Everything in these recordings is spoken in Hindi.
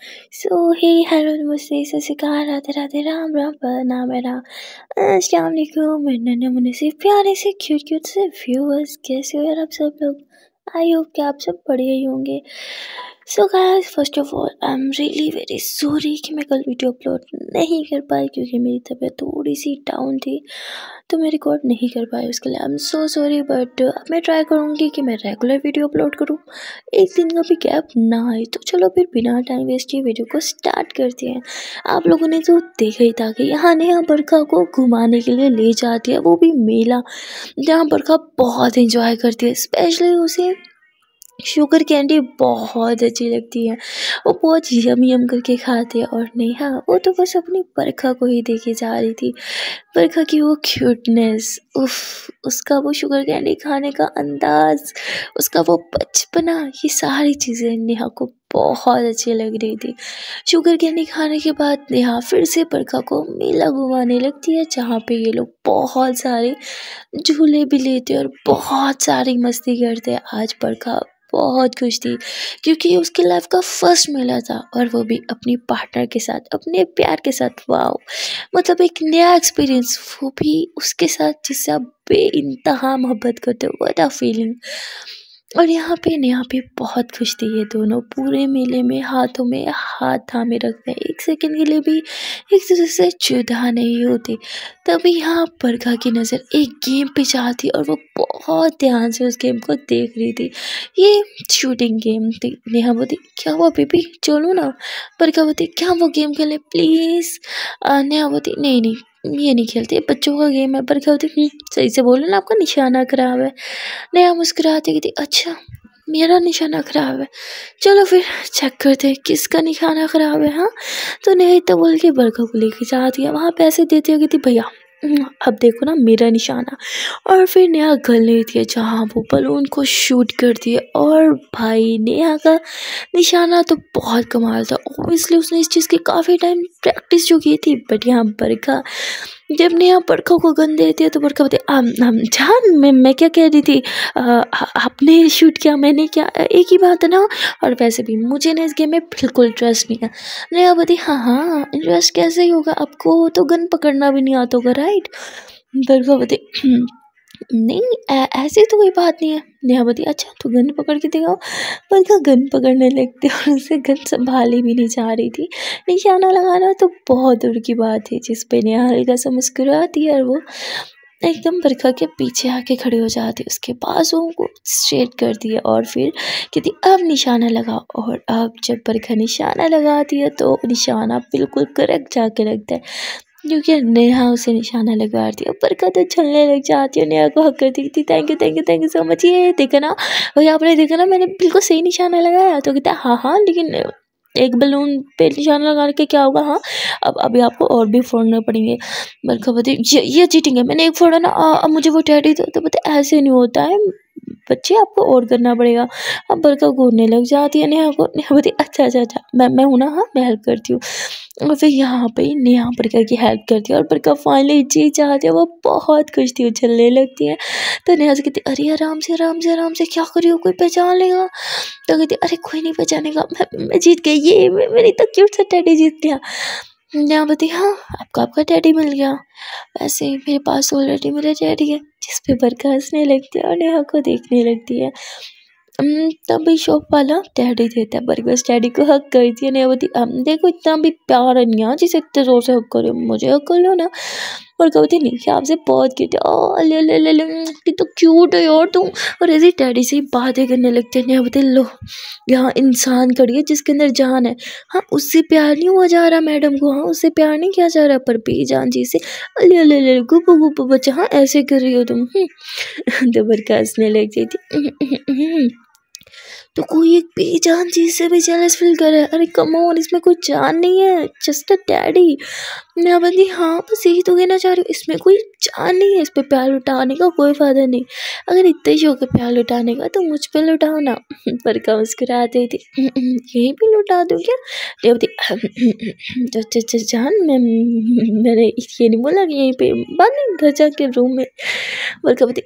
सो हे हेलो नमस्ते सत श्री अकाल राधे राधे राम राम प्रणाम मेरा अस्सलाम वालेकुम मेरे नन्हे मुन्ने से प्यारे से क्यूट से व्यूअर्स। कैसे हो यार आप सब लोग? आई होप कि आप सब बढ़िया ही होंगे। So guys first of all I am really very sorry कि मैं कल वीडियो अपलोड नहीं कर पाई क्योंकि मेरी तबीयत थोड़ी सी डाउन थी, तो मैं रिकॉर्ड नहीं कर पाई। उसके लिए I am so sorry, but अब मैं ट्राई करूँगी कि मैं रेगुलर वीडियो अपलोड करूँ, एक दिन का भी गैप ना आए। तो चलो फिर बिना टाइम वेस्ट किए वीडियो को स्टार्ट करते हैं। आप लोगों ने तो देखा ही था कि यहाँ नेहा बरखा को घुमाने के लिए ले जाती है, वो भी मेला, जहाँ बरखा बहुत एंजॉय करती है। स्पेशली उसे शुगर कैंडी बहुत अच्छी लगती है, वो बहुत यम यम करके खाती है। और नेहा वो तो बस अपनी बरखा को ही देखे जा रही थी, बरखा की वो क्यूटनेस, उफ, उसका वो शुगर कैंडी खाने का अंदाज, उसका वो बचपना, ये सारी चीज़ें नेहा को बहुत अच्छी लग रही थी। शुगर कैंडी खाने के बाद नेहा फिर से बरखा को मेला घुमाने लगती है, जहाँ पे ये लोग बहुत सारे झूले भी लेते और बहुत सारी मस्ती करते। आज बरखा बहुत खुश थी क्योंकि उसकी लाइफ का फर्स्ट मेला था, और वो भी अपनी पार्टनर के साथ, अपने प्यार के साथ। वाओ, मतलब एक नया एक्सपीरियंस, वो भी उसके साथ जिससे आप बेइंतहा मोहब्बत करते हो। What a feeling. और यहाँ पे बहुत खुश थी। ये दोनों पूरे मेले में हाथों में हाथ थामे रखते हैं, एक सेकंड के लिए भी एक दूसरे से जुदा नहीं होते। तभी यहाँ बरखा की नज़र एक गेम पे जाती और वो बहुत ध्यान से उस गेम को देख रही थी। ये शूटिंग गेम थी। नेहा बोलती क्या हुआ बेबी, चलो ना। बरखा बोलती क्या वो गेम खेले प्लीज़। नेहा बोलती नहीं नहीं, ये नहीं खेलते, बच्चों का गेम है। बरखा बोलती सही से बोलो ना, आपका निशाना खराब है। नेहा मुस्कुराती कहती अच्छा मेरा निशाना खराब है, चलो फिर चेक करते हैं किसका निशाना खराब है। हाँ, तो नेहा इतना बोल के बरखा को लेके जाती है, वहाँ पैसे देती होगी थी भैया अब देखो ना मेरा निशाना। और फिर नेहा गन लेती है जहाँ वो बलून को शूट करती है। और भाई नेहा का निशाना तो बहुत कमाल था। ओबियसली उसने इस चीज़ की काफ़ी टाइम प्रैक्टिस जो की थी। बट यहाँ बरखा, जब नेहा बरखा को गन देती है तो बरखा बोलती जान मैं क्या कह रही थी, आपने शूट किया मैंने क्या, एक ही बात है ना। और वैसे भी मुझे ना इस गेम में बिल्कुल इंटरेस्ट नहीं है। नेहा बोलती हाँ इंटरेस्ट कैसे ही होगा, आपको तो गन पकड़ना भी नहीं आता होगा राइट। बरखा बोलती नहीं ऐसी तो कोई बात नहीं है। नेहा बोलती अच्छा तो गन पकड़ के दिखाओ। बरखा गन पकड़ने लगती और उसे गन संभाली भी नहीं जा रही थी। निशाना लगाना तो बहुत दूर की बात है, जिस पे नेहा हल्का सा मुस्कुराती है और वो एकदम बरखा के पीछे आके खड़े हो जाती, उसके बाजुओं को स्ट्रेट करती है और फिर कहती अब निशाना लगाओ। और अब जब बरखा निशाना लगाती है तो निशाना बिल्कुल करेक्ट जाके लगता है, क्योंकि नेहा उसे निशाना लगवाती है। बरखा तो छलने लग जाती है, नेहा को हक करती थी थैंक यू सो मच, ये देखा ना भाई आपने देखा ना मैंने बिल्कुल सही निशाना लगाया। तो कहता हाँ लेकिन एक बलून पे निशाना लगा के क्या होगा। हाँ अब अभी आपको और भी फोड़ने पड़ेंगे। बरखा बोलती ये चीटिंग है, मैंने एक फोड़ा ना, अब मुझे वो टेडी दो। तो बोलते ऐसे नहीं होता है बच्चे, आपको और करना पड़ेगा। अब बरखा घूरने लग जाती है नेहा को। नेहा बोलती अच्छा मैं हूँ ना, हाँ मैं हेल्प करती हूँ। और फिर यहाँ पे नेहा बरखा की हेल्प करती है और बरखा फाइनली जीत जाती है। वो बहुत खुश थी, उछलने लगती है। तो नेहा से कहती अरे आराम से क्या कर रही हो, कोई पहचान लेगा। तो कहती अरे कोई नहीं पहचानेगा, मैं जीत गई, ये मेरी तो क्यूट सा टेडी जीत गया। नेहा बोलती हाँ आपका टेडी मिल गया, वैसे मेरे पास ऑलरेडी मेरा टेडी है। जिस पे बरखा हंसने लगती है और नेहा को देखने लगती है। तभी शॉप वाला टेडी देता है, बरखा उस टेडी को हक करती है। नेहा बोलती देखो इतना भी प्यार नहीं है जिसे इतने जोर से हक करो, मुझे हक कर लो ना। बरखा बोलती नहीं कि आपसे बहुत क्यूट है, ओ ले तो क्यूट है यार तुम। और ऐसे टेडी से ही बातें करने लगते हैं। नेहा बोलती लो यहाँ इंसान खड़ी है जिसके अंदर जान है, हाँ उससे प्यार नहीं हुआ जा रहा मैडम को, हाँ उससे प्यार नहीं किया जा रहा, पर बेजान जी से ले गुप्पू बच्चा, हाँ ऐसे कर रही हो तुम। तो बरखा हंसने लगती थी। तो कोई एक बेजान चीज से भी जेलस फील करे, अरे कम ऑन इसमें कोई जान नहीं है, जस्ट अ डैडी। मैं बंदी हाँ बस यही तो कहना चाह रही हूँ, इसमें कोई जान नहीं है, इस पे प्यार लुटाने का कोई फायदा नहीं। अगर इतना ही शौक है प्यार लुटाने का तो मुझ पे लुटाओ ना। बरखा मुस्कुराती थी यहीं पे लुटा दूँ क्या। रेवती जान मैंने ये नहीं बोला कि यहीं पे बाद में घर जाके रूम में। बरखा बोलती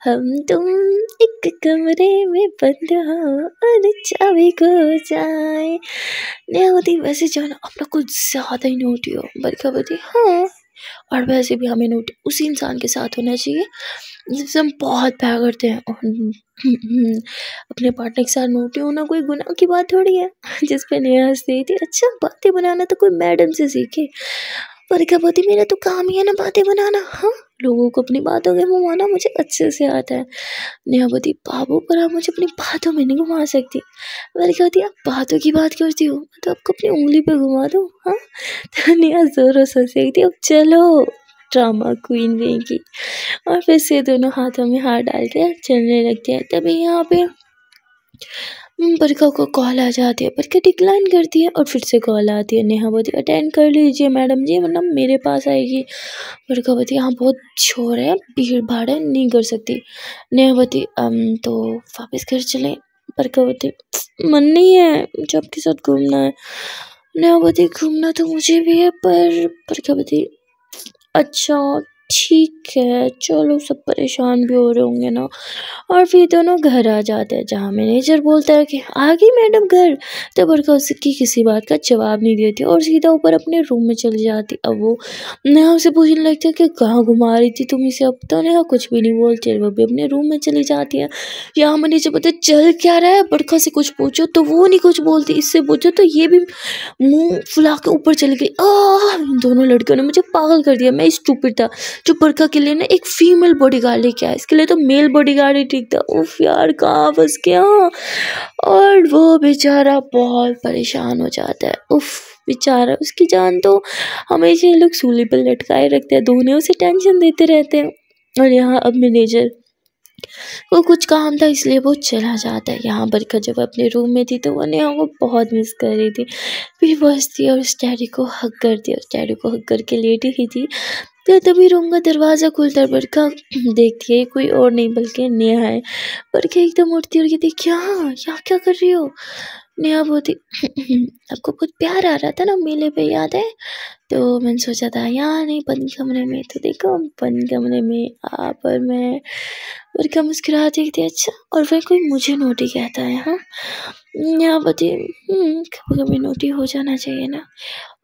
हम तुम एक कमरे में बंद हो और चाबी खो जाए। नेहावती वैसे जो है ना अपना कुछ ज़्यादा ही नोटी हो, बरखा बोलती हाँ, और वैसे भी हमें नोटी उसी इंसान के साथ होना चाहिए जिससे हम बहुत प्यार करते हैं। और अपने पार्टनर के साथ नोटी होना कोई गुनाह की बात थोड़ी है। जिस पे नेहा हंस रही थी, अच्छा बातें बनाना तो कोई मैडम से सीखे। बरखा बोलती मेरा तो काम ही है ना बातें बनाना। हाँ, लोगों को अपनी बातों में घुमाना मुझे अच्छे से आता है। नेहा बोलती बाबू पर आप मुझे अपनी बातों में नहीं घुमा सकती। बरखा बोलती आप बातों की बात करती हो तो आपको अपनी उंगली पे घुमा दूँ। हाँ, तो नेहा जोरों से हंस रही थी। अब चलो ड्रामा क्वीन रहेगी। और फिर से दोनों हाथों में हाथ डाल के चलने लगते हैं। तभी यहाँ पे बरखा को कॉल आ जाती है। बरखा डिक्लाइन करती है और फिर से कॉल आती है। नेहा बोलती अटेंड कर लीजिए मैडम जी, वरना मेरे पास आएगी। बरखा बोलती यहाँ बहुत शोर है, भीड़ भाड़ है, नहीं कर सकती। नेहा बोलती तो वापस घर चलें। बरखा बोलती मन नहीं है, मुझे आपके साथ घूमना है। नेहा बोलती घूमना तो मुझे भी है, पर बरखा बोलती अच्छा ठीक है चलो, सब परेशान भी हो रहे होंगे ना। और फिर दोनों घर आ जाते हैं, जहाँ मैनेजर बोलता है कि आ गई मैडम घर। तो बरखा उसकी किसी बात का जवाब नहीं देती और सीधा ऊपर अपने रूम में चली जाती। अब वो नेहा से पूछने लगती है कि कहाँ घुमा रही थी तुम इसे। अब तो नेहा कुछ भी नहीं बोलती, वो भी अपने रूम में चली जाती है। यहाँ मैनेजर बोलते चल क्या रहा है, बरखा से कुछ पूछो तो वो नहीं कुछ बोलती, इससे पूछो तो ये भी मुंह फुला के ऊपर चली गई। इन दोनों लड़कियों ने मुझे पागल कर दिया, मैं स्टूपिड था जो बरखा के लिए ना एक फीमेल बॉडीगार्ड लेके आया, इसके लिए तो मेल बॉडीगार्ड ही ठीक था। उफ यार कहाँ फंस गया। और वो बेचारा बहुत परेशान हो जाता है। उफ बेचारा, उसकी जान तो हमेशा ये लोग सूली पर लटकाए रखते हैं, दोनों उसे टेंशन देते रहते हैं। और यहाँ अब मैनेजर को कुछ काम था इसलिए वो चला जाता है। यहाँ बरखा जब अपने रूम में थी तो वो नेहा को बहुत मिस कर रही थी। फिर वो हंसती और उस डैडी को हक करती और डैडी को हक करके लेटी ही थी। तो तभी रूम का दरवाज़ा खुलता है। बरखा देखती है कोई और नहीं बल्कि नेहा है। बरखा एकदम उठती और कहती क्या यहाँ क्या कर रही हो। नेहा बोलती आपको बहुत प्यार आ रहा था ना मेले पे, याद है? तो मैंने सोचा था यहाँ नहीं बंद कमरे में, तो देखो बंद कमरे में आप और मैं। बरखा मुस्कुराती देखती अच्छा, और फिर कोई मुझे नोटी कहता है। हाँ, यहाँ बोलती कभी कभी नोटी हो जाना चाहिए ना।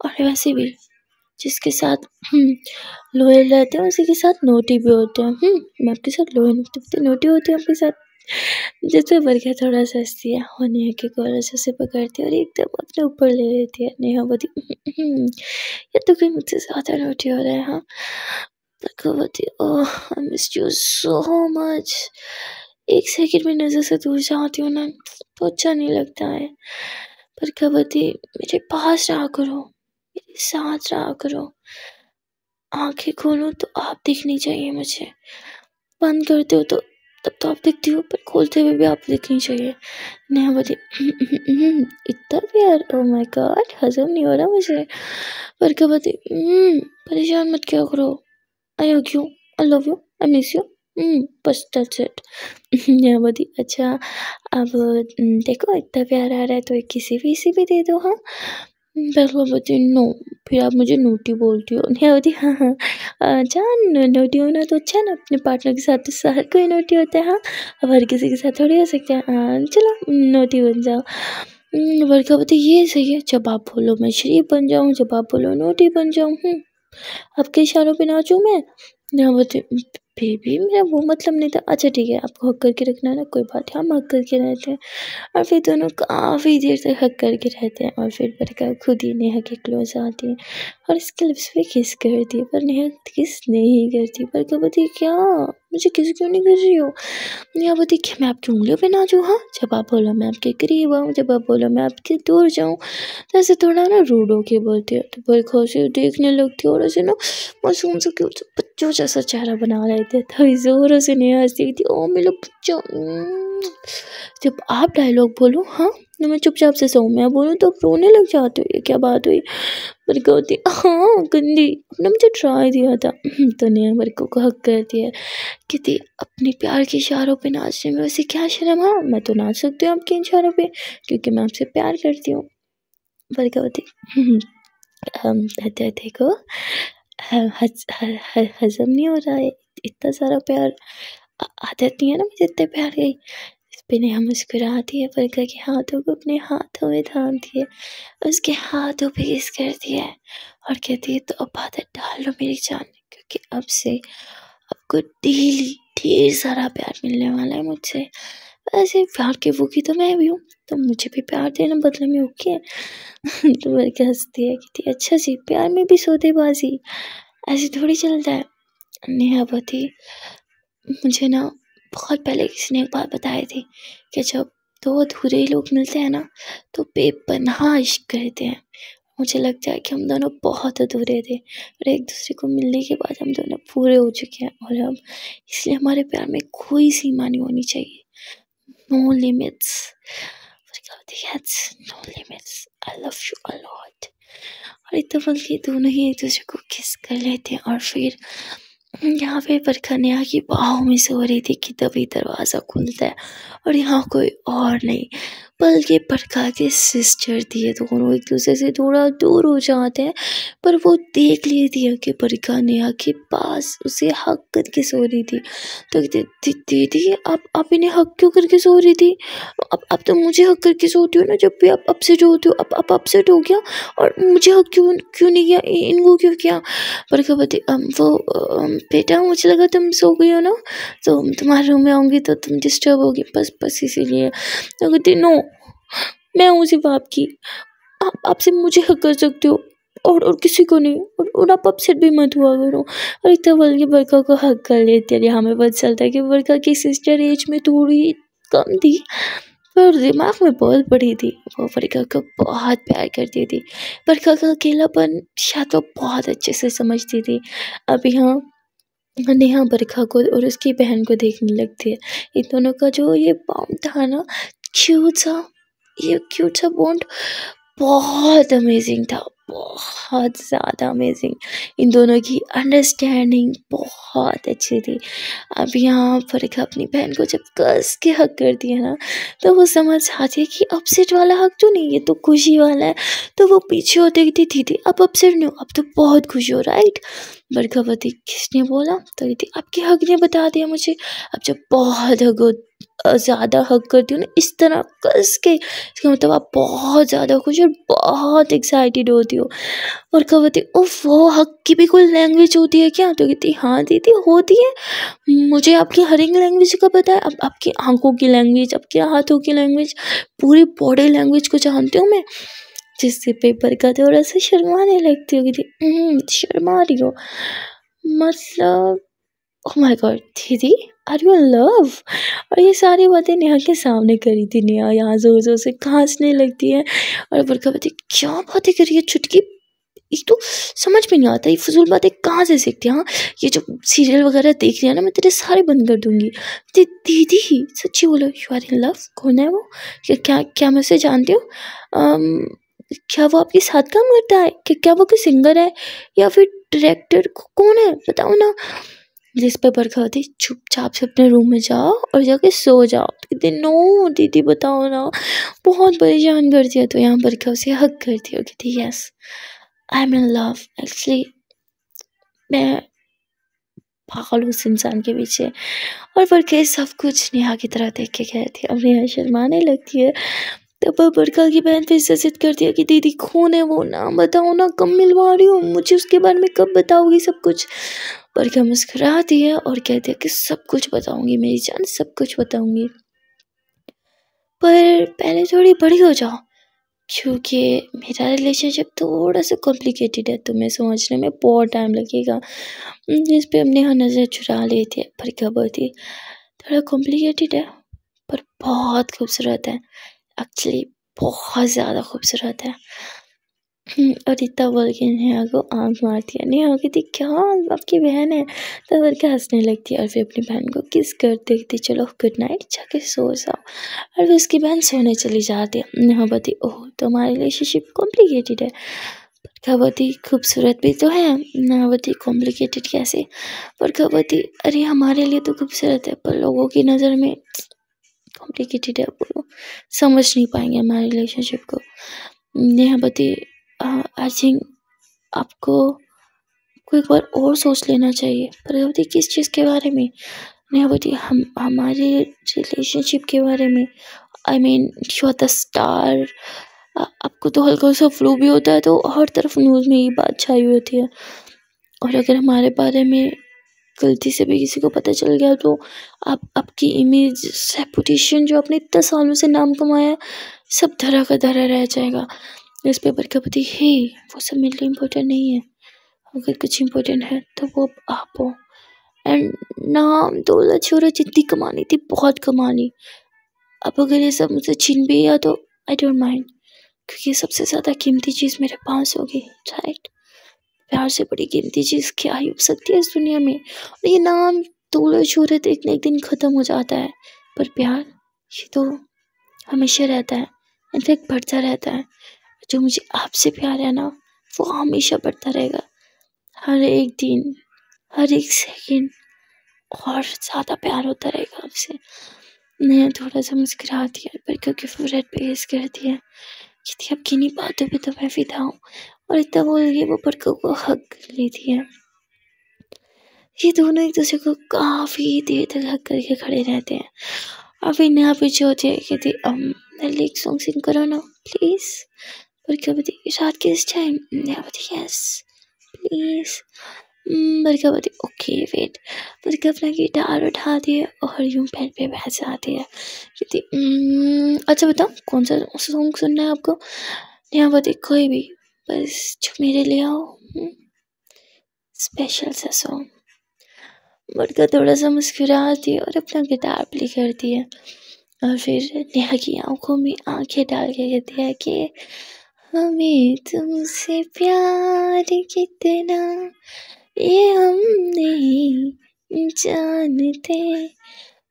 और वैसे भी जिसके साथ लोयल रहते हैं उसी के साथ नोटी भी होते हैं। मैं आपके साथ लोयल नोटी होती हूँ आपके साथ। जिससे बरखा थोड़ा सा हंसती है और नेहा के कॉलर से उसे पकड़ती है और एकदम अपने ऊपर ले लेती है। नेहा बोलती ये तो कोई मुझसे ज़्यादा नोटी हो रहा है। हाँ, बरखा बोलती oh I miss you so much. एक सेकंड में नज़र से दूर जाती हूँ ना तो अच्छा नहीं लगता है। बरखा बोलती मेरे पास रहा करो, मेरे साथ रहा करो। आंखें खोलो तो आप दिखनी चाहिए मुझे, बंद करते हो तो तब तो आप दिखती हो, पर खोलते हुए भी आप दिखनी चाहिए। नेहा बोली इतना प्यार, ओ माय गॉड हजम नहीं हो रहा मुझे। बरखा बोली परेशान मत क्या करो, I hug you, I love you, I miss you, बस दैट्स इट। नेहा बोली अच्छा अब देखो इतना प्यार आ रहा है तो एक किसी भी इसी भी दे दो। हाँ, बरखा बोलती नो, फिर आप मुझे नोटी बोलती हो। नेहा बोली हाँ जान नोटी होना तो अच्छा है ना, अपने पार्टनर के साथ तो हर कोई नोटी होता है। हाँ, अब हर किसी के साथ थोड़ी हो सकता है। चलो नोटी बन जाओ। बरखा बोलती ये सही है, जब आप बोलो मैं शरीफ बन जाऊँ, जब आप बोलो नोटी बन जाऊँ। आपके इशारों पे नाचूँ मैं। नेहा बोलती बेबी मेरा वो मतलब नहीं था। अच्छा ठीक है, आपको हक करके रखना है ना, कोई बात है, हम हक करके रहते हैं। और फिर दोनों काफ़ी देर तक हक करके रहते हैं और फिर बरखा खुद ही नेहा के क्लोज आती है और इसके लिप्स पे किस करती है, पर नेहा किस नहीं करती। बरखा बोलती क्या मुझे किस क्यों नहीं कर रही हो। नेहा बोलती कि मैं आपकी उंगलियों पे नाचूँ। हाँ, जब आप बोलो मैं आपके करीब आऊँ, जब आप बोलो मैं आपके दूर जाऊँ। तो ऐसे थोड़ा ना रूड होके बोलती है। तो बरखा उसे देखने लगती है और ऐसे ना मासूम सा क्यूट बच्चों जैसा चेहरा बना लेते हैं। तभी जोरों से नेहा हंसती थी ओ मेरा बच्चा। जब आप डायलॉग बोलो हाँ तो मैं चुपचाप से सहूँ, मैं बोलूँ तो आप रोने लग जाते हो, ये क्या बात हुई। बरखा होती हाँ गंदी, आपने मुझे ट्राई दिया था। तो नेहा बरखा को हक करती है, कहती अपने प्यार के इशारों पे नाचने में वैसे क्या शर्म। हाँ, मैं तो नाच सकती हूँ आपके इशारों पे क्योंकि मैं आपसे प्यार करती हूँ। बरखा होती देखो हजम नहीं हो रहा है इतना सारा प्यार, आदत नहीं है ना मुझे इतने प्यार की। इस पे नेहा मुस्कुराती है, बरखा के हाथों को अपने हाथों में थामती है, उसके हाथों पे किस करती है और कहती है तो अब आदत डाल लो मेरी जान, क्योंकि अब से आपको डेली ढेर सारा प्यार मिलने वाला है मुझसे। वैसे प्यार के भूखी तो मैं भी हूँ, तो मुझे भी प्यार देना बदले में ओके। तो बरखा हंसती है, कहती है अच्छा जी, प्यार में भी सौदेबाजी, ऐसे थोड़ी चलता है। नेहा बताती, मुझे ना बहुत पहले किसी ने एक बात बताई थी कि जब दो अधूरे लोग मिलते हैं ना तो बेपनाह इश्क करते हैं। मुझे लगता है कि हम दोनों बहुत अधूरे थे और एक दूसरे को मिलने के बाद हम दोनों पूरे हो चुके हैं, और अब इसलिए हमारे प्यार में कोई सीमा नहीं होनी चाहिए। No limits. No limits, I love you a lot. और इतना के दोनों ही एक दूसरे को किस कर लेते हैं, और फिर यहाँ पे बरखा नेहा की बाहों में सो रही थी कि तभी दरवाज़ा खुलता है और यहाँ कोई और नहीं बल्कि बरखा के सिस्टर थी। ये दोनों एक दूसरे से थोड़ा दूर हो जाते हैं, पर वो देख लेती है कि बरखा नेहा के पास उसे हक करके सो रही थी, तो कहती दीदी आप इन्हें हक क्यों करके सो रही थी? अब तो मुझे हक करके सोती हो ना जब भी आप अपसेट होती हो। अब अपसेट हो गया और मुझे हक क्यों क्यों नहीं किया, इनको क्यों किया? बरखा बोलती बेटा मुझे लगा तुम सो गई हो ना, तो तुम्हारे रूम में आऊँगी तो तुम डिस्टर्ब होगी, बस इसीलिए। तो कहती नो, मैं हूँ सिर्फ आपकी, आप सिर्फ मुझे हक कर सकते हो और किसी को नहीं, और आप अपसेट भी मत हुआ करो। और इतना बोल के बरखा को हक कर लेती है। हमें पता चलता है कि बरखा की सिस्टर एज में थोड़ी कम थी पर दिमाग में बहुत बड़ी थी। वो बरखा को बहुत प्यार करती थी। बरखा का अकेलापन शायद वो बहुत अच्छे से समझती थी। अब यहाँ नेहा बरखा को और उसकी बहन को देखने लगती है। इन दोनों का जो ये बॉन्ड था ना, क्यूट सा बॉन्ड बहुत अमेजिंग था, बहुत ज़्यादा अमेजिंग। इन दोनों की अंडरस्टैंडिंग बहुत अच्छी थी। अब यहाँ बरखा अपनी बहन को जब कस के हक करती है ना, तो वो समझ आती है कि अपसेट वाला हक तो नहीं, ये तो खुशी वाला है। तो वो पीछे होते कहती दीदी अब अपसेट नहीं हो, अब तो बहुत खुशी हो, राइट? बरखा बोलती किसने बोला? तो कहती आपके हक ने बता दिया मुझे। अब जब बहुत ज़्यादा हक करती हूँ ना इस तरह कस के, इसका मतलब आप बहुत ज़्यादा खुश और बहुत एक्साइटेड होती हो। और कहा बोलती उफ वो हक की भी कोई लैंग्वेज होती है क्या? तो कहती हाँ दीदी होती है, मुझे आपकी हर एक लैंग्वेज का पता है। अब आपकी आंखों की लैंग्वेज, आपके हाथों की लैंग्वेज, पूरी बॉडी लैंग्वेज को जानती हूँ मैं। जिससे पेपर का थोड़ा सा शर्माने लगती हो कि शर्मा रही हो मतलब। ओह माय गॉड दीदी आर यू इन लव? और ये सारी बातें नेहा के सामने करी थी। नेहा यहाँ जोर जोर से खांसने लगती है और बरखा बोलती क्या बातें करी है छुटकी, एक तो समझ में नहीं आता ये फजूल बातें कहाँ से सीखती है। हाँ ये जो सीरियल वगैरह देख रही है ना मैं तेरे सारे बंद कर दूंगी। दीदी सच्ची बोलो यू आर इन लव? कौन है वो? क्या मैं उसे जानती हूँ? क्या वो आपके साथ काम करता है? क्या वो कोई सिंगर है या फिर डायरेक्टर? कौन है बताओ ना। जिस पे बरखा होती चुपचाप से अपने रूम में जाओ और जाके सो जाओ। कहते नो दीदी बताओ ना, बहुत परेशान करती है। तो यहाँ बरखा उसे हक करती है, कहती yes I am in love, actually मैं पागल हूँ उस इंसान के पीछे। और बरखा सब कुछ नेहा की तरह देख के कहती है। अब नेहा शर्माने लगती है। तब बरखा की बहन फिर से जिद करती है कि दीदी कौन है वो, नाम बताओ ना, कब मिलवा रही हो मुझे उसके बारे में, कब बताओगी सब कुछ? बरखा मुस्कुराती है और कहती है कि सब कुछ बताऊंगी मेरी जान, सब कुछ बताऊंगी, पर पहले थोड़ी बड़ी हो जाओ, क्योंकि मेरा रिलेशनशिप थोड़ा सा कॉम्प्लिकेटेड है, तुम्हें समझने में बहुत टाइम लगेगा। जिस पे हमने यहाँ नज़र चुरा ली थी। बरखा बोलती थोड़ा कॉम्प्लिकेटेड है पर बहुत खूबसूरत है, एक्चुअली बहुत ज़्यादा खूबसूरत है। और इतना बोल के नेहा को आँख मारती है। नेहा कहती क्या आपकी बहन है? तो बरखा हंसने लगती है और फिर अपनी बहन को किस करते कहती चलो गुड नाइट, जाके सो जाओ। और फिर उसकी बहन सोने चली जाती है। नेहा बोलती ओह तो हमारा रिलेशनशिप कॉम्प्लिकेटेड है। बरखा बोलती खूबसूरत भी तो है। नेहा बोलती कॉम्प्लिकेटेड कैसे? बरखा बोलती अरे हमारे लिए तो खूबसूरत है पर लोगों की नज़र में कॉम्प्लिकेटेड है, वो समझ नहीं पाएंगे हमारे रिलेशनशिप को। नेहा बोलती आई थिंक आपको एक बार और सोच लेना चाहिए। प्रगति किस चीज़ के बारे में? नेहावती, हम हमारे रिलेशनशिप के बारे में, I mean you are the star, आपको तो हल्का सा फ्लू भी होता है तो हर तरफ न्यूज़ में ये बात छाई हुई होती है। और अगर हमारे बारे में गलती से भी किसी को पता चल गया तो आपकी इमेज, रेपुटेशन, जो आपने इतने सालों से नाम कमाया है, सब धरा का धरा रह जाएगा। इस पेपर का पति है, वो सब मेरे लिए इम्पोर्टेंट नहीं है। अगर कुछ इम्पोर्टेंट है तो वो आप हो। एंड नाम दौलत शोहरत जितनी कमानी थी बहुत कमा ली। अब अगर ये सब मुझसे छीन भी गया तो आई डोंट माइंड, क्योंकि सबसे ज़्यादा कीमती चीज़ मेरे पास होगी, राइट। प्यार से बड़ी कीमती चीज़ क्या ही हो सकती है इस दुनिया में। और ये नाम दौलत शोहरत एक न एक दिन ख़त्म हो जाता है, पर प्यार ये तो हमेशा रहता है, इनफैक्ट बढ़ता रहता है। जो मुझे आपसे प्यार है ना, वो हमेशा बढ़ता रहेगा। हर एक दिन, हर एक सेकंड और ज़्यादा प्यार होता रहेगा आपसे। नेहा थोड़ा सा मुस्कुराती है, बरखा के फोrehead पे किस करती है। कहती अब किन्हीं बातों पे तो मैं फिदा हूँ। और इतना बोल के वो बरखा को हक कर लेती है। ये दोनों एक दूसरे को काफ़ी देर तक हक करके खड़े रहते हैं। और फिर नेहा पीछे होती है, कहती मेरे लिए एक सॉन्ग सिंग करो ना प्लीज़। बरखा बोलती रात के इस टाइम? नेहा बोलती यस प्लीज़। बरखा बोलती ओके वेट। बरखा अपना गिटार उठाती है और यूं बेड पे बैठ जाती है। कहती अच्छा बताओ कौन सा सॉन्ग सुनना है आपको? नेहा बोलती कोई भी, बस जो मेरे लिए आओ, स्पेशल सा सॉन्ग। बरखा थोड़ा सा मुस्कुराती है और अपना गिटार प्ले करती है। और फिर नेहा की आंखों में आंखें डाल के कहती है कि हमें तुमसे प्यार कितना ये हम नहीं जानते,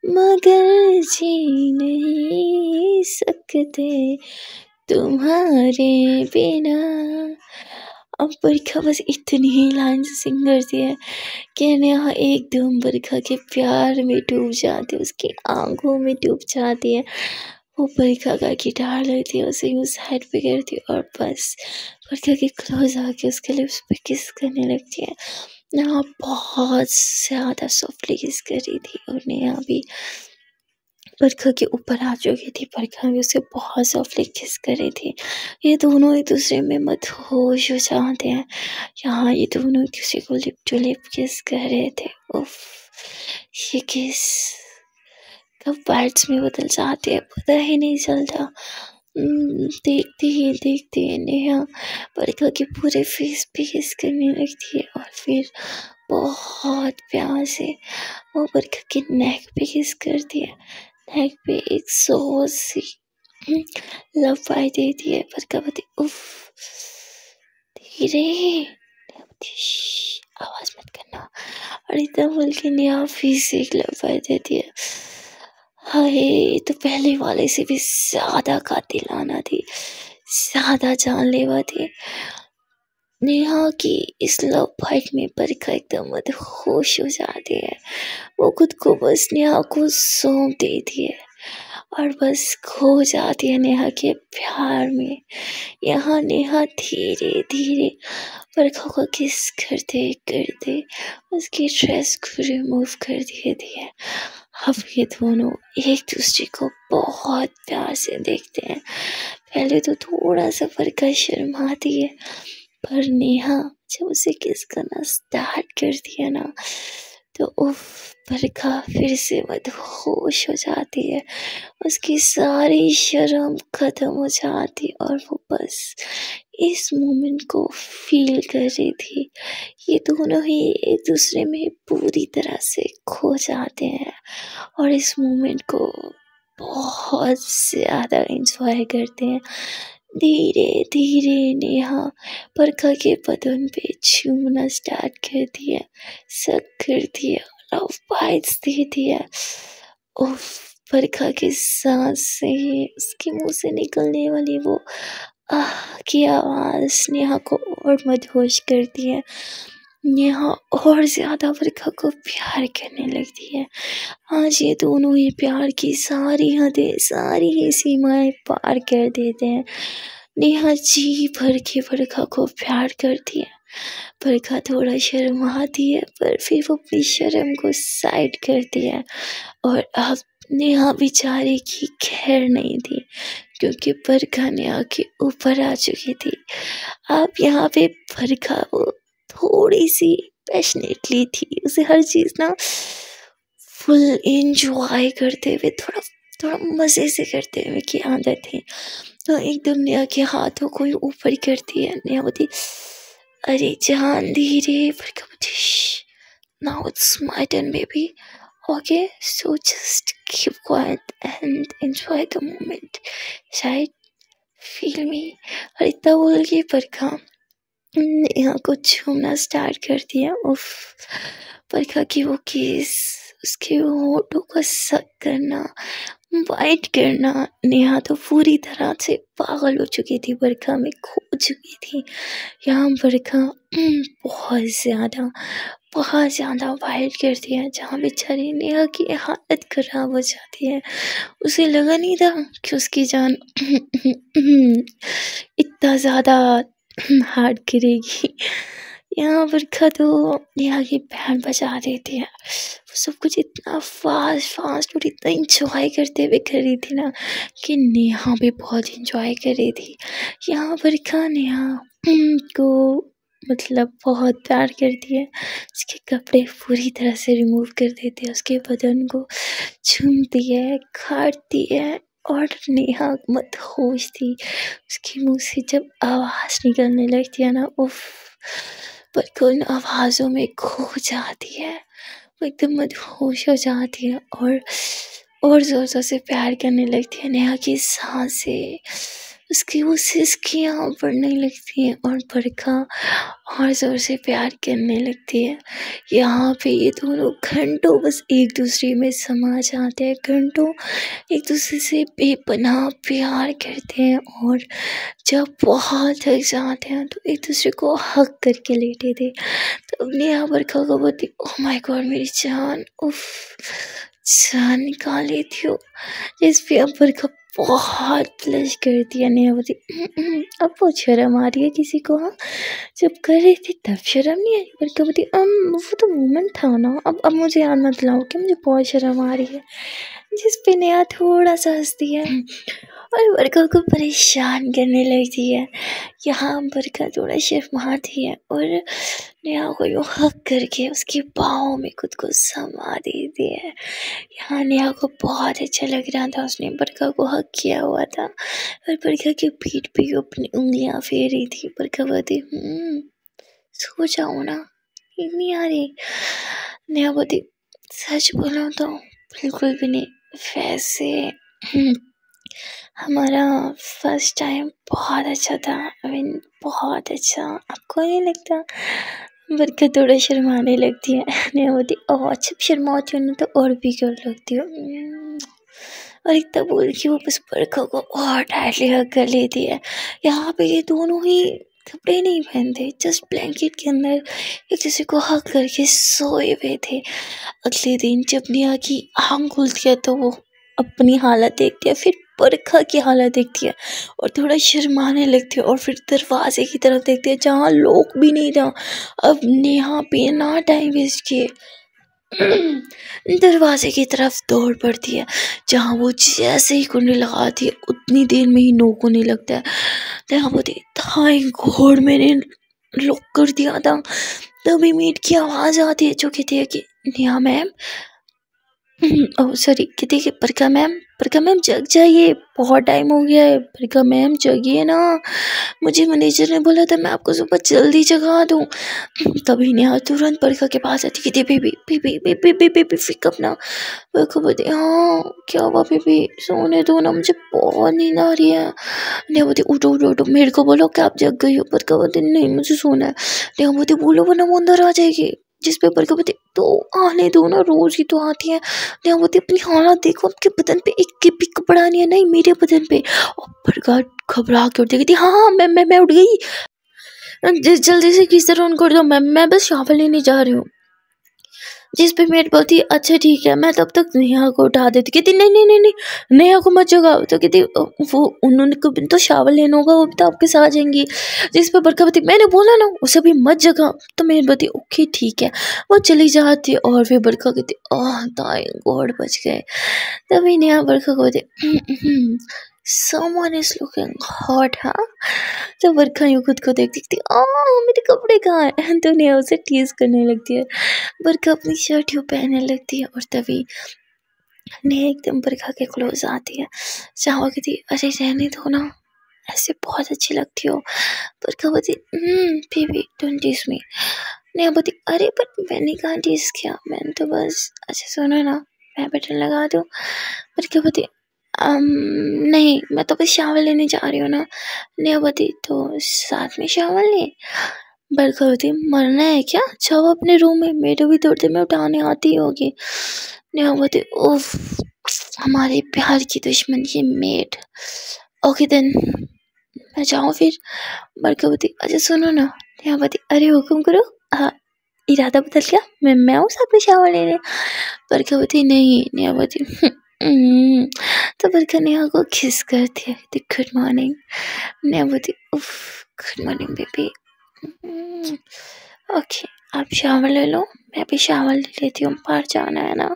मगर जी नहीं सकते तुम्हारे बिना। अब बरखा बस इतनी ही लाइन सिंग करती है कि नेहा एकदम बरखा के प्यार में डूब जाती है, उसकी आंखों में डूब जाती है। वो बरखा का गिटार लेती है, उसे यूँ साइड पे करती है और बस बरखा के क्लोज आके उसके लिप्स पे किस करने लगती है। नेहा बहुत ज़्यादा सॉफ्टली किस कर रही थी और नेहा भी बरखा के ऊपर आ चुकी थी। बरखा भी उसे बहुत सॉफ्टली किस कर रही थी। ये दोनों एक दूसरे में मदहोश हो जाते हैं। यहाँ ये दोनों एक दूसरे को लिप टू लिप किस कर रहे थे। उफ, ये किस कब बाइट्स में बदल जाते हैं पता ही नहीं चलता। देखते ही देखते नेहा बरखा के पूरे फेस पे किस करने लगती है और फिर बहुत प्यार से वो बरखा के नेक पे किस करती है। नेक पे एक सो सी लव बाइट देती है। बरखा बोलती उफ धीरे, आवाज मत करना। और इतना बोल के नेहा फिर से एक लव बाइट देती है। हाय, तो पहले वाले से भी ज़्यादा कातिलाना थी, ज़्यादा जानलेवा थी। नेहा की इस लव फाइट में बरखा एकदम मदहोश हो जाती है। वो खुद को बस नेहा को सौंप देती है और बस खो जाती है नेहा के प्यार में। यहाँ नेहा धीरे धीरे बरखा को किस करते करते उसकी ड्रेस को रिमूव कर देती है। अब ये दोनों एक दूसरे को बहुत प्यार से देखते हैं। पहले तो थोड़ा सा बरखा शर्माती है, पर नेहा जब उसे किस करना स्टार्ट करती है ना, तो उफ, बरखा फिर से मदहोश हो जाती है। उसकी सारी शर्म खत्म हो जाती और वो बस इस मोमेंट को फील कर रही थी। ये दोनों ही एक दूसरे में पूरी तरह से खो जाते हैं और इस मोमेंट को बहुत ज़्यादा एंजॉय करते हैं। धीरे धीरे नेहा बरखा के बदन पे छूना स्टार्ट करती है, सक करती है, लव बाइट्स देती है। उफ, बरखा के सांस से ही उसके मुंह से निकलने वाली वो आह की आवाज़ नेहा को और मदहोश करती है। नेहा और ज़्यादा बरखा को प्यार करने लगती है। आज ये दोनों ही प्यार की सारी हदें, सारी ही सीमाएं पार कर देते हैं। नेहा जी भर के बरखा को प्यार करती है बरखा थोड़ा शर्माती है पर फिर वो अपनी शर्म को साइड करती है। और अब नेहा बेचारे की खैर नहीं थी क्योंकि बरखा नेहा के ऊपर आ चुकी थी। अब यहाँ पे बरखा वो थोड़ी सी पैशनेटली थी, उसे हर चीज़ ना फुल एंजॉय करते हुए थोड़ा थोड़ा मज़े से करते हुए की आदत थी। तो एकदम नेहा के हाथों को ऊपर करती है। नेहा बोलती अरे जान धीरे, बरखा बोलती now it's my turn baby, okay, so just keep quiet and enjoy the moment, right? Feel me? और इतना बोल के बरखा नेहा को छूना स्टार्ट कर दिया। उफ, बरखा की वो किस, उसके होठों का सक करना, वाइट करना, नेहा तो पूरी तरह से पागल हो चुकी थी, बरखा में खो चुकी थी। यहाँ बरखा बहुत ज़्यादा वाइट करती है, जहाँ बेचारी नेहा की हालत खराब हो जाती है। उसे लगा नहीं था कि उसकी जान इतना ज़्यादा हार्ड गिरेगी। यहाँ बरखा तो नेहा की बैंड बजा देती है। वो सब कुछ इतना फास्ट और इतना इंजॉय करते हुए कर रही थी ना कि नेहा भी बहुत इंजॉय कर रही थी। यहाँ बरखा नेहा को मतलब बहुत प्यार करती है, उसके कपड़े पूरी तरह से रिमूव कर देती है, उसके बदन को चूमती है, काटती है और नेहा मदहोश थी। उसके मुंह से जब आवाज़ निकलने लगती है ना, उफ, बरखा उन आवाज़ों में खो जाती है, वो एकदम मदहोश हो जाती है और ज़ोर से प्यार करने लगती है। नेहा की सांसें, उसकी वो सिसकियाँ पड़ने लगती हैं और बरखा और ज़ोर से प्यार करने लगती है। यहाँ पे ये दोनों घंटों बस एक दूसरे में समा जाते हैं, घंटों एक दूसरे से बेपनाह प्यार करते हैं और जब बहुत थक जाते हैं तो एक दूसरे को हग करके लेटे थे। तो नेहा बरखा को बोलती ओह माय गॉड मेरी जान, उफ, जान निकाली थी हो। जिस पे अब बरखा बहुत ब्लश करती है। नेहा बोलती अब बहुत शर्म आ रही है किसी को, हाँ जब कर रही थी तब शर्म नहीं आई। बरखा बोलती वो तो मोमेंट था ना, अब मुझे याद मत दिलाओ कि मुझे बहुत शर्म आ रही है। जिस पे नेहा थोड़ा सा हंसती है और बरखा को परेशान करने लगती है। यहाँ बरखा थोड़ा शर्माती है और नेहा को यूँ हक करके उसके पाँव में खुद को समा देती है। यहाँ नेहा को बहुत अच्छा लग रहा था, उसने बरखा को हक किया हुआ था और बरखा के पीठ पे अपनी उंगलियां फेरी थी। बरखा बोलती सो जाओ ना, नींद नहीं आ रही। नेहा बोलती सच बोलो तो बिल्कुल भी नहीं, वैसे हमारा फर्स्ट टाइम बहुत अच्छा था, बहुत अच्छा, आपको नहीं लगता? बरखा थोड़ा शर्माने लगती है। नेहा बोलती अच्छा शर्माती हो ना तो और भी क्यों लगती हो। और इतना बोल के वो बस बरखा को और टाइटली हग कर लेती है। यहाँ पे ये दोनों ही कपड़े नहीं पहनते, जस्ट ब्लैंकेट के अंदर एक दूसरे को हग करके सोए हुए थे। अगले दिन जब नेहा की आँख खुलती है तो वो अपनी हालत देखती है, फिर बरखा की हालत देखती है और थोड़ा शर्माने लगती है और फिर दरवाजे की तरफ देखती है जहाँ लोग भी नहीं था। अब नेहा बिना टाइम वेस्ट किए दरवाजे की तरफ दौड़ पड़ती है, जहाँ वो जैसे ही कुंडी लगाती है उतनी देर में ही नोक होने लगता है। नेहा बोलती थैंक गॉड मैंने लॉक कर दिया था। तभी मीट की आवाज़ आती है जो कहती है कि नेहा मैम, ओह सॉरी, कहती है कि बरखा मैम जग जाइए, बहुत टाइम हो गया है, बरखा मैम जगिए ना, मुझे मैनेजर ने बोला था मैं आपको सुबह जल्दी जगा दूँ। तभी नेहा तुरंत बरखा के पास आती, कहती बेबी पिक अप ना। बरखा बोलती हाँ क्या हुआ बेबी, सोने दो ना, मुझे बहुत नींद आ रही है। नेहा बोलती उठो मेरे को बोलो कि आप जग गई हो। बरखा बोलती नहीं मुझे सोना है। नेहा बोलती बोलो वरना वो अंदर आ जाएगी। जिस पे बरखा बोलती तो आने दो ना, रोज ही तो आती है। नेहा बोलती अपनी हालत देखो, आपके बदन पे एक भी कपड़ा नहीं है, नहीं मेरे बदन पे। और बरखा घबरा के उठती, कहती हाँ मैं उठ गई, जल्दी से किस तरह ऑन कर दो, मैं बस शावर लेने जा रही हूँ। जिस पे मेट बोलती है अच्छा ठीक है, मैं तब तक नेहा को उठा देती, कहती नहीं नहीं नहीं नहीं नेहा को मत जगाओ, तो कहती वो उन्होंने कभी तो शावर लेना होगा, वो भी तो आपके साथ जाएंगी। जिस पे बरखा बोलती मैंने बोला ना उसे भी मत जगाओ, तो मेट बोलती ओके ठीक है, वो चली जाती है। और फिर बरखा कहती ओह थैंक गॉड बच गए। तभी नेहा बरखा को बोलती someone is looking hot हाँ। तो बरखा यूँ खुद को देखती थी मेरे कपड़े कहाँ हैं, तो नेहा उसे टीज करने लगती है। बरखा अपनी शर्ट यूँ पहनने लगती है और तभी नेहा एकदम बरखा के क्लोज आती है। चाहो कहती अरे रहने दो ना, ऐसे बहुत अच्छी लगती हो। बरखा बोलती baby don't tease me. Neha बोलती अरे बट मैंने कहाँ टीज किया, मैंने तो बस अच्छा सुनो ना मैं बटन लगा दूँ। बरखा बोलती नहीं मैं तो बस शावर लेने जा रही हूँ ना। नेहा बोलती तो साथ में शावर ले। बरखा बोलती मरना है क्या, जाओ अपने रूम में, मेरे भी थोड़ी देर में उठाने आती होगी। नेहा बोलती उफ हमारे प्यार की दुश्मन ये मेड। ओके देन मैं जाऊँ फिर। बरखा बोलती अच्छा सुनो ना। नेहा बोलती अरे हुक्म करो। हाँ इरादा बदल गया, मैं आऊँ साथ में शावर लेने। बरखा बोलती नहीं। नेहा बोलती तो बरखा नेहा को किस करती है, कहती गुड मॉर्निंग। नेहा बोलती उफ गुड मॉर्निंग बेबी। ओके आप शावर ले लो, मैं भी शावर ले लेती हूँ, बाहर जाना है ना।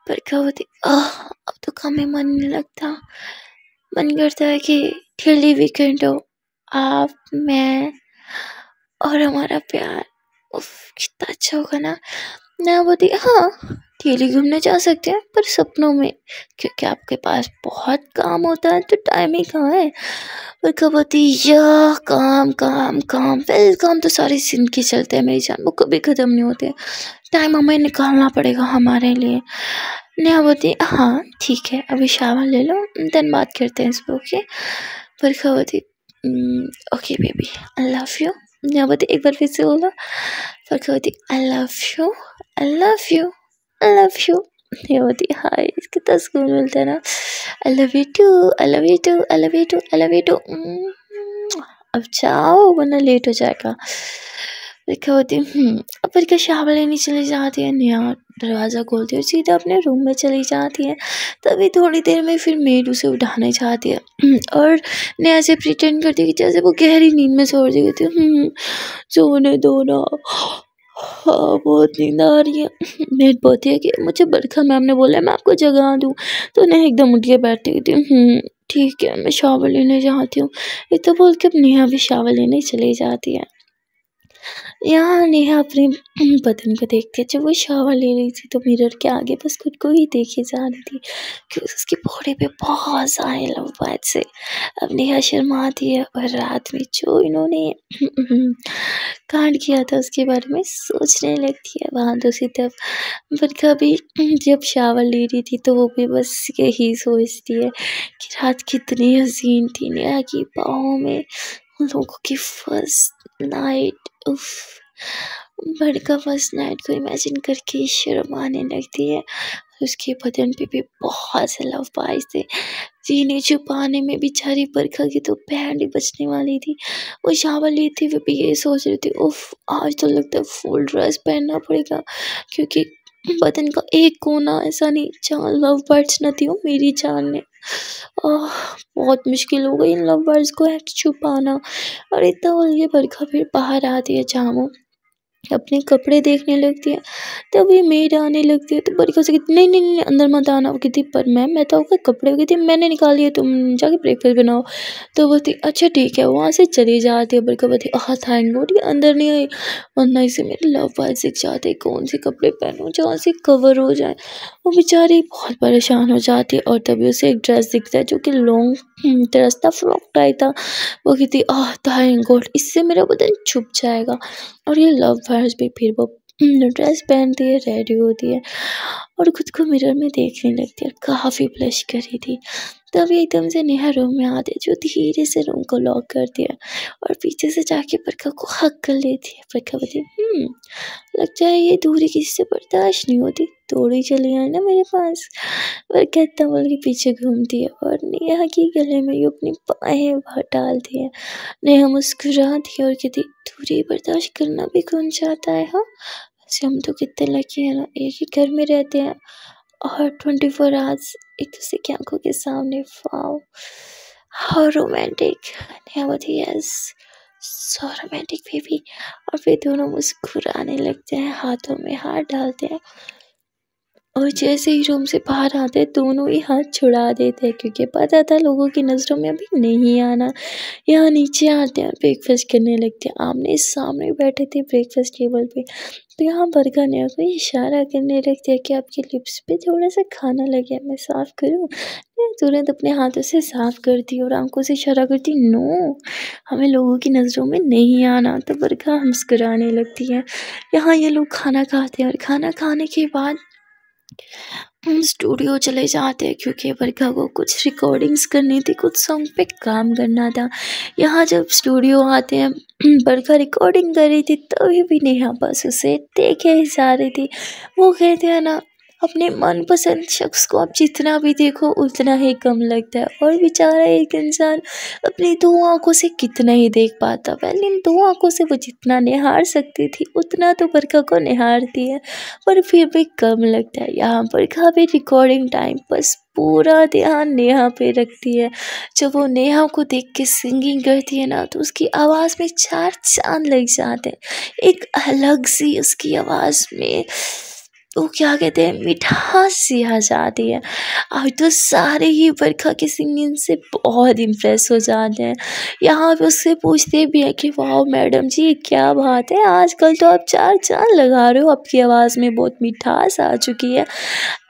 बरखा बोलती अब तो काम में मन नहीं लगता, मन करता है कि डेली वीकेंड हो, आप मैं और हमारा प्यार। उफ कितना अच्छा होगा ना। नेहा बोलती हाँ डेली घूमने जा सकते हैं पर सपनों में, क्योंकि आपके पास बहुत काम होता है तो टाइम ही कहाँ है। बरखा बोलती या काम काम काम, वेल काम तो सारी जिंदगी चलते हैं मेरी जान, वो कभी ख़त्म नहीं होते, टाइम हमें निकालना पड़ेगा हमारे लिए। नेहा बोलती हाँ ठीक है अभी शावर ले लो देन बात करते हैं इस पर ओके। बरखा बोलती okay baby I love you. Neha बोलती एक बार फिर से बोलो। बरखा बोलती I love you I love you I love you. Neha बोलती हाय कितना सुकून मिलता है ना। I love you too I love you too I love you too I love you too. अब जाओ वरना लेट हो जाएगा। बरखा बोलती अब बरखा शावर लेने चली जाती है। नेहा दरवाज़ा खोलती है और सीधा अपने रूम में चली जाती है। तभी थोड़ी देर में फिर मेड उसे उठाने जाती है और नेहा से प्रिटेंड करती है कि जैसे वो गहरी नींद में सो रही होती है। सोने दो ना, हाँ बहुत नींद आ रही है। मेड बोलती है कि मुझे बरखा मैम ने बोला है मैं आपको जगा दूँ, तो नेहा एकदम उठ के बैठती थी ठीक है मैं शावर लेने जाती हूँ। इतना बोल के अब नेहा भी शावर लेने चली जाती है। यहाँ नेहा अपने बदन को देखती है, जब वो शावर ले रही थी तो मिरर के आगे बस खुद को ही देखे जा रही थी कि उसकी बॉडी पे बहुत सारे लव बर्ड्स है। अब नेहा शर्माती है और रात में जो इन्होंने कांड किया था उसके बारे में सोचने लगती है। वहाँ दूसरी तरफ बरखा भी जब शावर ले रही थी तो वो भी बस यही सोचती है कि रात कितनी हसीन थी, नेहा की बाहों में उन लोगों की फर्स्ट नाइट। उफ बरखा फर्स्ट नाइट को इमेजिन करके शर्म आने लगती है। उसके बदन पे भी बहुत से लव बार्ड्स थे, जीने छुपाने में बेचारी बरखा की तो बैंड ही बचने वाली थी। वो शावर लेते हुए भी ये सोच रही थी उफ आज तो लगता है फुल ड्रेस पहनना पड़ेगा, क्योंकि बदन का एक कोना ऐसा नहीं जहाँ लव बर्ड्स न थी हो मेरी जान ने। बहुत मुश्किल हो गई इन लव बर्ड्स को छुपाना। और इतना बोल के बरखा फिर बाहर आती है जहाँ वो अपने कपड़े देखने लगती है। तभी मेड आने लगती है तो बरखा से कहती नहीं नहीं नहीं अंदर मत आना। वो कहती पर मैम मैं तो आपके कपड़े, वो कहती मैंने निकाली है तुम जाके ब्रेकफास्ट बनाओ। तो बोलती अच्छा ठीक है, वहाँ से चली जाती है। बरखा बोलती थैंक गॉड ये अंदर नहीं आई, वरना इसे मेरे लव बाय सीख जाते कौन से कपड़े पहनूं जहाँ से कवर हो जाए। वो बेचारी बहुत परेशान हो जाती है और तभी उसे एक ड्रेस दिखता है जो कि लॉन्ग ड्रेस था, फ्रॉक टाइप था। वो कहती थैंक गॉड इससे मेरा बदन छुप जाएगा। और ये लव बर्ड्स भी फिर वो ड्रेस पहनती है, रेडी होती है और खुद को मिरर में देखने लगती है, काफ़ी ब्लश कर रही थी। तभी एकदम से नेहा रूम में आती है जो धीरे से रूम को लॉक करती है और पीछे से जाके बरखा को हक कर लेती है। बरखा बोलती लगता है ये दूरी किसी से बर्दाश्त नहीं होती, थोड़ी चली आए ना मेरे पास। बरखा इतना बोल के पीछे घूमती है और नेहा के गले में यूँ अपनी बाहें बाहर डालती है। नेहा मुस्कुराती है और कहती दूरी बर्दाश्त करना भी कौन चाहता है हाँ, से हम तो कितने लकी हैं ना, एक ही घर में रहते हैं और 24 आवर्स एक दूसरे की आंखों के सामने। Wow how romantic. Nehavati yes so romantic baby. और फिर दोनों मुस्कुराने लगते हैं, हाथों में हाथ डालते हैं और जैसे ही रूम से बाहर आते दोनों ही हाथ छुड़ा देते हैं, क्योंकि पता था लोगों की नज़रों में अभी नहीं आना। यहाँ नीचे आते हैं, ब्रेकफास्ट करने लगते हैं। आमने सामने बैठे थे ब्रेकफास्ट टेबल पे, तो यहाँ बरखा ने को इशारा करने लगते हैं कि आपके लिप्स पे थोड़ा सा खाना लगे, मैं साफ़ करूँ। मैं तुरंत अपने हाथों से साफ़ करती और आंखों से इशारा करती नो, हमें लोगों की नज़रों में नहीं आना। तो बरखा मुस्कुराने लगती है। यहाँ ये लोग खाना खाते हैं और खाना खाने के बाद हम स्टूडियो चले जाते हैं, क्योंकि बरखा को कुछ रिकॉर्डिंग्स करनी थी, कुछ सॉन्ग पे काम करना था। यहाँ जब स्टूडियो आते हैं बरखा रिकॉर्डिंग कर रही थी, तभी भी नेहा बस उसे देखे ही जा रही थी। वो कहते हैं ना, अपने मनपसंद शख्स को आप जितना भी देखो उतना ही कम लगता है। और बेचारा एक इंसान अपनी दो आंखों से कितना ही देख पाता, पहले इन दो आंखों से वो जितना निहार सकती थी उतना तो बरखा को निहारती है, पर फिर भी कम लगता है। यहाँ बरखा भी रिकॉर्डिंग टाइम बस पूरा ध्यान नेहा पे रखती है। जब वो नेहा को देख के सिंगिंग करती है ना, तो उसकी आवाज़ में चार चांद लग जाते हैं। एक अलग सी उसकी आवाज़ में वो क्या कहते हैं मिठास सी आ जाती है। और तो सारे ही बरखा की सिंगिंग से बहुत इम्प्रेस हो जाते हैं। यहाँ पे उससे पूछते भी हैं कि वाह मैडम जी क्या बात है, आजकल तो आप चार चांद लगा रहे हो, आपकी आवाज़ में बहुत मिठास आ चुकी है।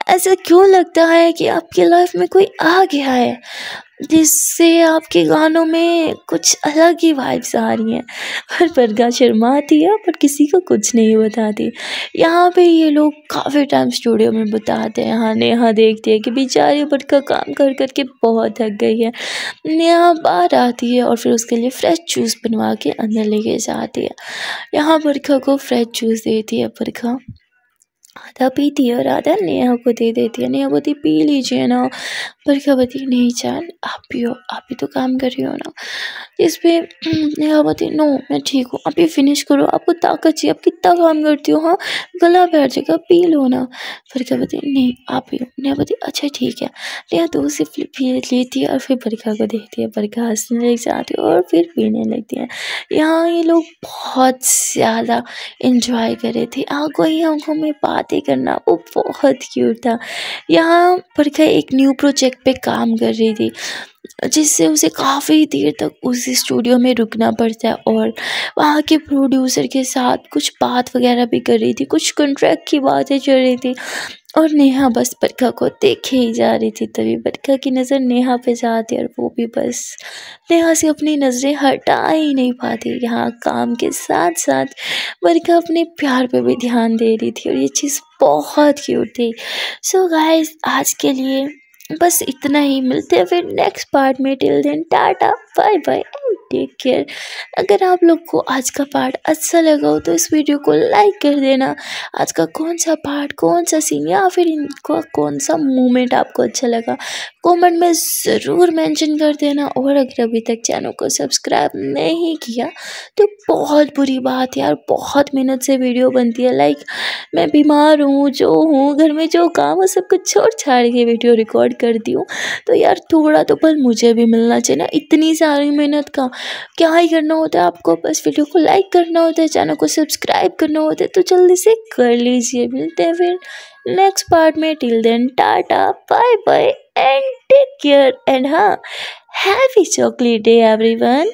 ऐसा क्यों लगता है कि आपकी लाइफ में कोई आ गया है जिससे आपके गानों में कुछ अलग ही वाइब्स आ रही हैं। पर बरखा शर्माती है पर किसी को कुछ नहीं बताती। यहाँ पे ये लोग काफ़ी टाइम स्टूडियो में बताते हैं। हाँ नेहा देखती है कि बेचारी बरखा काम कर कर के बहुत थक गई है। नेहा बाहर आती है और फिर उसके लिए फ्रेश जूस बनवा के अंदर लेके जाती है। यहाँ बरखा को फ्रेश जूस देती है। बरखा आधा पीती है और आधा नेहा को दे देती है। नेहा बोलती पी लीजिए ना। बरखा बोलती नहीं जान आप पियो, आप भी तो काम कर रही हो ना। इस पे नेहा बोलती नो मैं ठीक हूँ, आप ये फिनिश करो, आपको ताकत चाहिए, आप कितना काम करती हो, हाँ गला बैठ जाएगा पी लो ना। बरखा बोलती नहीं आप पियो। नेहा बोलती अच्छा ठीक है। नेहा दो से पी लेती है और फिर बरखा को देखती है। बरखा हंसने लग जाती है और फिर पीने लगती है। यहाँ ये लोग बहुत ज़्यादा इंजॉय कर रहे थे, आंखों ही आंखों में बातें करना वो बहुत क्यूट था। यहाँ बरखा एक न्यू प्रोजेक्ट पे काम कर रही थी, जिससे उसे काफ़ी देर तक उसी स्टूडियो में रुकना पड़ता है और वहाँ के प्रोड्यूसर के साथ कुछ बात वगैरह भी कर रही थी, कुछ कॉन्ट्रैक्ट की बातें चल रही थी और नेहा बस बरखा को देखे ही जा रही थी। तभी बरखा की नज़र नेहा पे जाती और वो भी बस नेहा से अपनी नज़रें हटा ही नहीं पाती। यहाँ काम के साथ साथ बरखा अपने प्यार पे भी ध्यान दे रही थी और ये चीज़ बहुत क्यूट थी। सो गाइस आज के लिए बस इतना ही, मिलते हैं फिर नेक्स्ट पार्ट में। Till then tata bye bye and take care. अगर आप लोग को आज का पार्ट अच्छा लगा हो तो इस वीडियो को लाइक कर देना। आज का कौन सा पार्ट, कौन सा सीन या फिर इनको कौन सा मोमेंट आपको अच्छा लगा कमेंट में ज़रूर मेंशन कर देना। और अगर अभी तक चैनल को सब्सक्राइब नहीं किया तो बहुत बुरी बात है यार, बहुत मेहनत से वीडियो बनती है। लाइक मैं बीमार हूँ, जो हूँ घर में जो काम है सब कुछ छोड़ छाड़ के वीडियो रिकॉर्ड करती हूँ, तो यार थोड़ा तो पल मुझे भी मिलना चाहिए ना। इतनी सारी मेहनत का क्या ही करना होता है, आपको बस वीडियो को लाइक करना होता है, चैनल को सब्सक्राइब करना होता है, तो जल्दी से कर लीजिए। मिलते हैं फिर नेक्स्ट पार्ट में। Till then tata bye bye and take care and हाँ हैप्पी चॉकलेट डे एवरीवन।